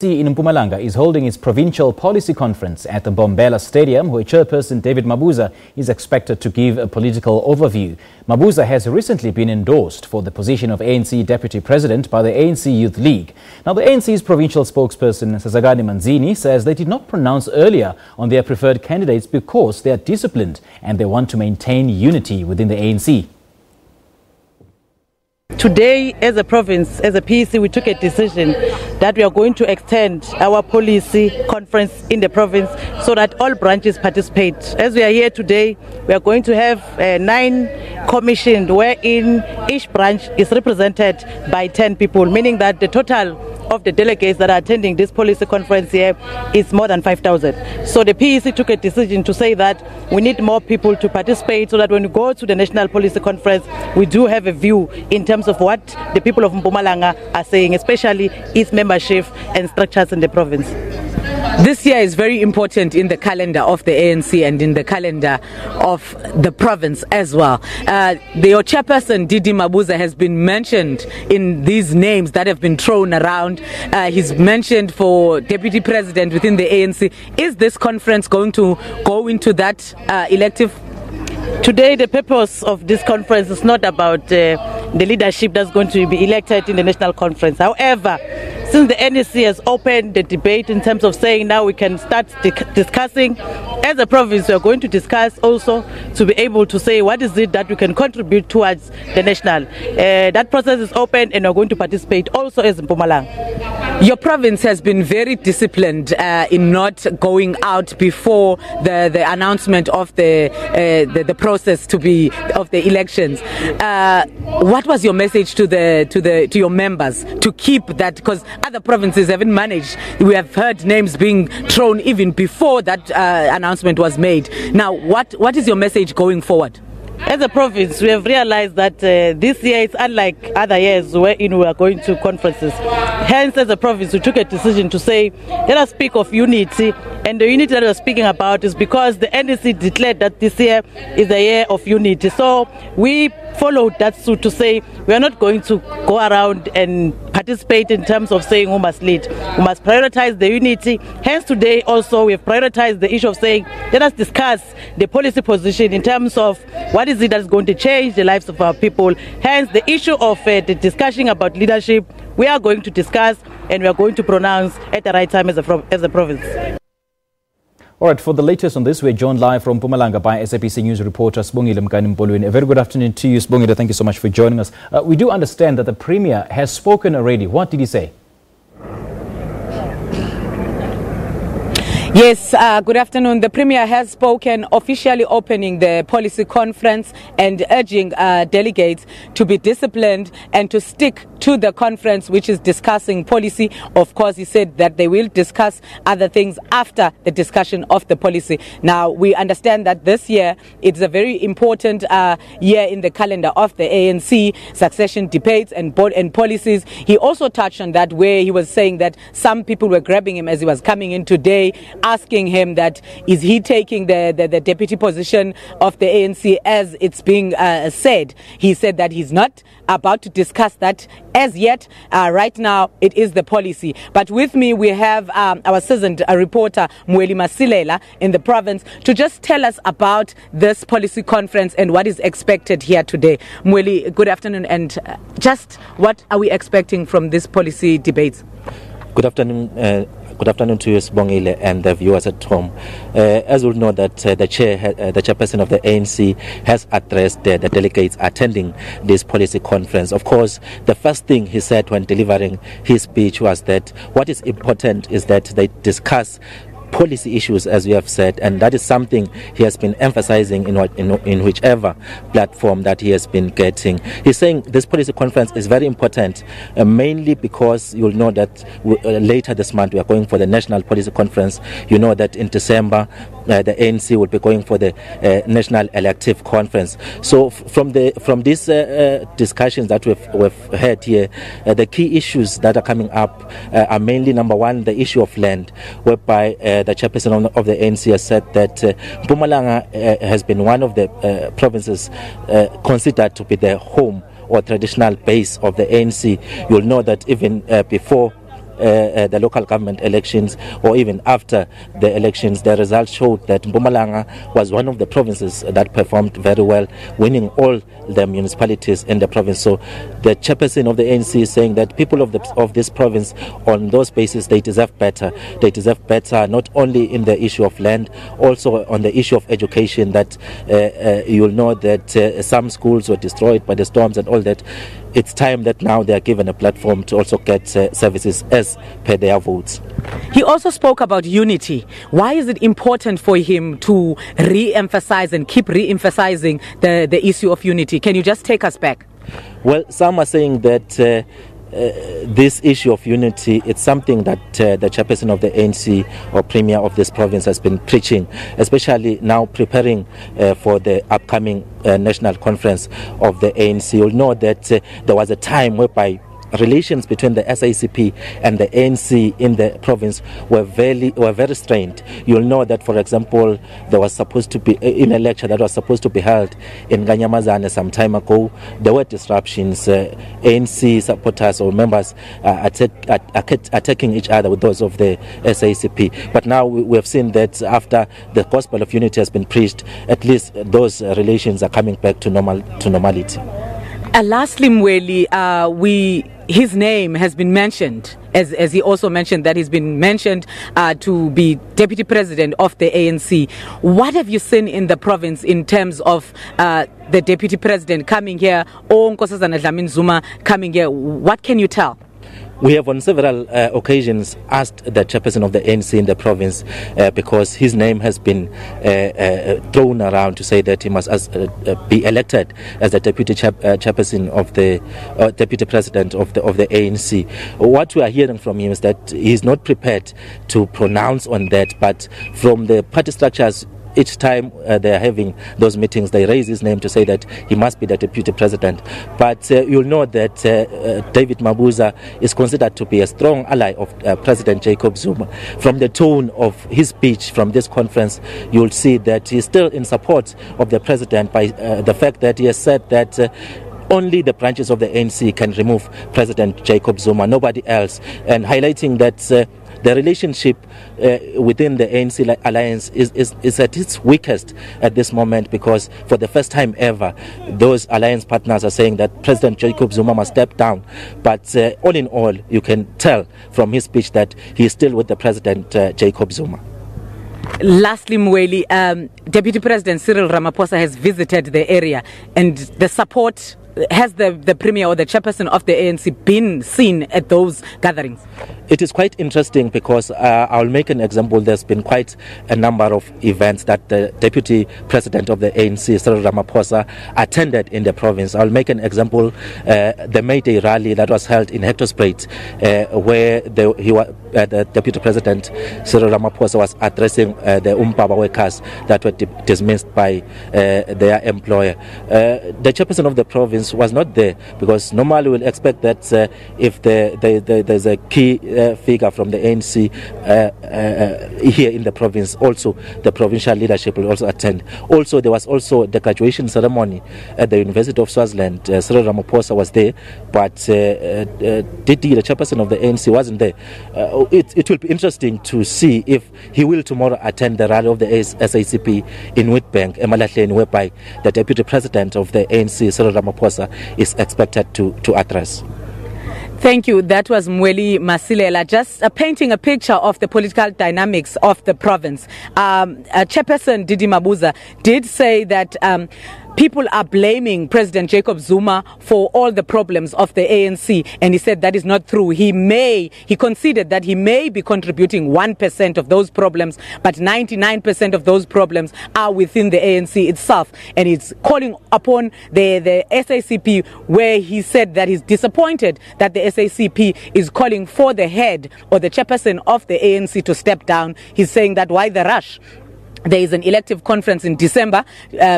In Mpumalanga is holding its Provincial Policy Conference at the Mbombela Stadium, where Chairperson David Mabuza is expected to give a political overview. Mabuza has recently been endorsed for the position of ANC Deputy President by the ANC Youth League. Now, the ANC's provincial spokesperson, Sazagani Manzini, says they did not pronounce earlier on their preferred candidates because they are disciplined and they want to maintain unity within the ANC. Today, as a province, as a PEC, we took a decision that we are going to extend our policy conference in the province so that all branches participate. As we are here today, we are going to have 9 commissioned, wherein each branch is represented by 10 people, meaning that the total of the delegates that are attending this policy conference here is more than 5,000. So the PEC took a decision to say that we need more people to participate so that when we go to the National Policy Conference, we do have a view in terms of what the people of Mpumalanga are saying, especially its membership and structures in the province. This year is very important in the calendar of the ANC and in the calendar of the province as well. Your chairperson, Didi Mabuza, has been mentioned in these names that have been thrown around. He's mentioned for deputy president within the ANC. Is this conference going to go into that elective? Today, the purpose of this conference is not about the leadership that's going to be elected in the national conference. However, since the NEC has opened the debate in terms of saying now we can start discussing, as a province we are going to discuss also to be able to say what is it that we can contribute towards the national. That process is open and we are going to participate also as Mpumalanga. Your province has been very disciplined in not going out before the announcement of the process to be of the elections. What was your message to your members to keep that? Because other provinces haven't managed. We have heard names being thrown even before that announcement was made. Now, what is your message going forward? As a province, we have realized that this year is unlike other years wherein we are going to conferences. Hence, as a province, we took a decision to say, let us speak of unity. And the unity that we are speaking about is because the NEC declared that this year is a year of unity. So we followed that suit to say we are not going to go around and participate in terms of saying who must lead. We must prioritize the unity. Hence today also we have prioritized the issue of saying let us discuss the policy position in terms of what is it that is going to change the lives of our people. Hence the issue of the discussion about leadership we are going to discuss and we are going to pronounce at the right time as a province. All right, for the latest on this, we're joined live from Mpumalanga by SABC News reporter Sibongile Mkanim-Bolweni. A very good afternoon to you, Sibongile. Thank you so much for joining us. We do understand that the Premier has spoken already. What did he say? Yes, good afternoon. The Premier has spoken, officially opening the policy conference and urging delegates to be disciplined and to stick to the conference, which is discussing policy. Of course, he said that they will discuss other things after the discussion of the policy. Now, we understand that this year it's a very important year in the calendar of the ANC, succession debates and policies. He also touched on that where he was saying that some people were grabbing him as he was coming in today, asking him that is he taking the deputy position of the ANC as it's being said. He said that he's not about to discuss that as yet. Right now it is the policy. But with me we have our seasoned reporter Mbombela Stadium in the province to just tell us about this policy conference and what is expected here today. Mbombela, good afternoon, and just what are we expecting from this policy debates? Good afternoon. Good afternoon to you, Sibongile, and the viewers at home. As we know that the chairperson of the ANC has addressed the delegates attending this policy conference. Of course, the first thing he said when delivering his speech was that what is important is that they discuss policy issues, as we have said, and that is something he has been emphasizing in whichever platform that he has been getting. He's saying this policy conference is very important, mainly because you'll know that later this month we are going for the National Policy Conference. You know that in December the ANC will be going for the National Elective Conference. So from these discussions that we've had here, the key issues that are coming up are mainly, number one, the issue of land, whereby the chairperson of the ANC has said that Mpumalanga has been one of the provinces considered to be the home or traditional base of the ANC. You'll know that even before the local government elections or even after the elections, the results showed that Mpumalanga was one of the provinces that performed very well, winning all the municipalities in the province. So the chairperson of the ANC is saying that people of this province, on those bases, they deserve better. They deserve better not only in the issue of land, also on the issue of education, that you'll know that some schools were destroyed by the storms and all that. It's time that now they are given a platform to also get services as per their votes. He also spoke about unity. Why is it important for him to re-emphasize and keep re-emphasizing the issue of unity? Can you just take us back? Well, some are saying that this issue of unity, it's something that the chairperson of the ANC or premier of this province has been preaching, especially now preparing for the upcoming national conference of the ANC. You'll know that there was a time whereby relations between the SACP and the ANC in the province were very strained. You'll know that, for example, there was supposed to be in a lecture that was supposed to be held in Ganyamazane some time ago. There were disruptions. ANC supporters or members attacking each other with those of the SACP. But now we have seen that after the gospel of unity has been preached, at least those relations are coming back to normality. Lastly, Mweli, his name has been mentioned, as he also mentioned that he's been mentioned to be deputy president of the ANC. What have you seen in the province in terms of the deputy president coming here, or Nkosazana Dlamini Zuma coming here? What can you tell? We have on several occasions asked the chairperson of the ANC in the province because his name has been thrown around to say that he must be elected as the deputy chairperson of the deputy president of the ANC. What we are hearing from him is that he is not prepared to pronounce on that, but from the party structures, each time they are having those meetings, they raise his name to say that he must be the deputy president. But you'll know that David Mabuza is considered to be a strong ally of President Jacob Zuma. From the tone of his speech from this conference, you'll see that he's still in support of the president by the fact that he has said that only the branches of the ANC can remove President Jacob Zuma, nobody else, and highlighting that the relationship within the ANC alliance is at its weakest at this moment, because for the first time ever, those alliance partners are saying that President Jacob Zuma must step down. But all in all, you can tell from his speech that he is still with the President Jacob Zuma. Lastly, Mweli, Deputy President Cyril Ramaphosa has visited the area, and the support, has the premier or the chairperson of the ANC been seen at those gatherings? It is quite interesting because I'll make an example. There's been quite a number of events that the deputy president of the ANC, Cyril Ramaphosa, attended in the province. I'll make an example. The May Day rally that was held in Hectorspruit, where the deputy president, Cyril Ramaphosa, was addressing the Umpaba workers that were dismissed by their employer. The chairperson of the province was not there, because normally we'll expect that if there's a key figure from the ANC here in the province, also the provincial leadership will also attend. Also, there was also the graduation ceremony at the University of Swaziland. Cyril Ramaphosa was there, but Didi, the chairperson of the ANC, wasn't there. It will be interesting to see if he will tomorrow attend the rally of the SACP in Witbank, Emalahleni, whereby the deputy president of the ANC, Cyril Ramaphosa, is expected to address. Thank you. That was Mweli Masilela, just painting a picture of the political dynamics of the province. Chairperson Didi Mabuza did say that people are blaming President Jacob Zuma for all the problems of the ANC, and he said that is not true. He conceded that he may be contributing 1% of those problems, but 99% of those problems are within the ANC itself, and it's calling upon the SACP, where he said that he's disappointed that the SACP is calling for the head or the chairperson of the ANC to step down. He's saying that why the rush? there is an elective conference in December.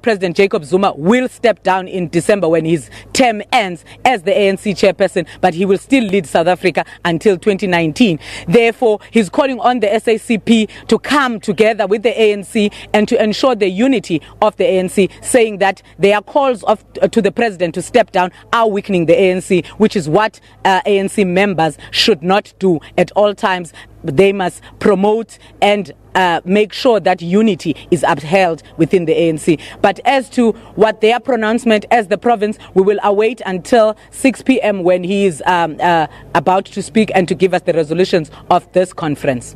President Jacob Zuma will step down in December when his term ends as the ANC chairperson, but he will still lead South Africa until 2019. Therefore, he's calling on the SACP to come together with the ANC and to ensure the unity of the ANC, saying that their calls to the president to step down are weakening the ANC, which is what ANC members should not do at all times. They must promote and make sure that unity is upheld within the ANC. But as to what their pronouncement as the province, we will await until 6 p.m. when he is about to speak and to give us the resolutions of this conference.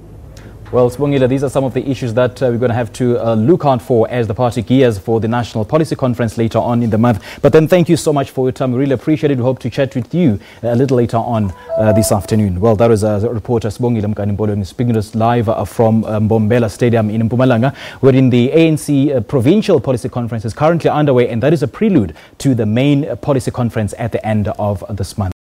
Well, Sibongile, these are some of the issues that we're going to have to look out for as the party gears for the National Policy Conference later on in the month. But then thank you so much for your time. We really appreciate it. We hope to chat with you a little later on this afternoon. Well, that was reporter Sibongile Mkanimbolo speaking to us live from Mbombela Stadium in Mpumalanga, wherein the ANC Provincial Policy Conference is currently underway, and that is a prelude to the main policy conference at the end of this month.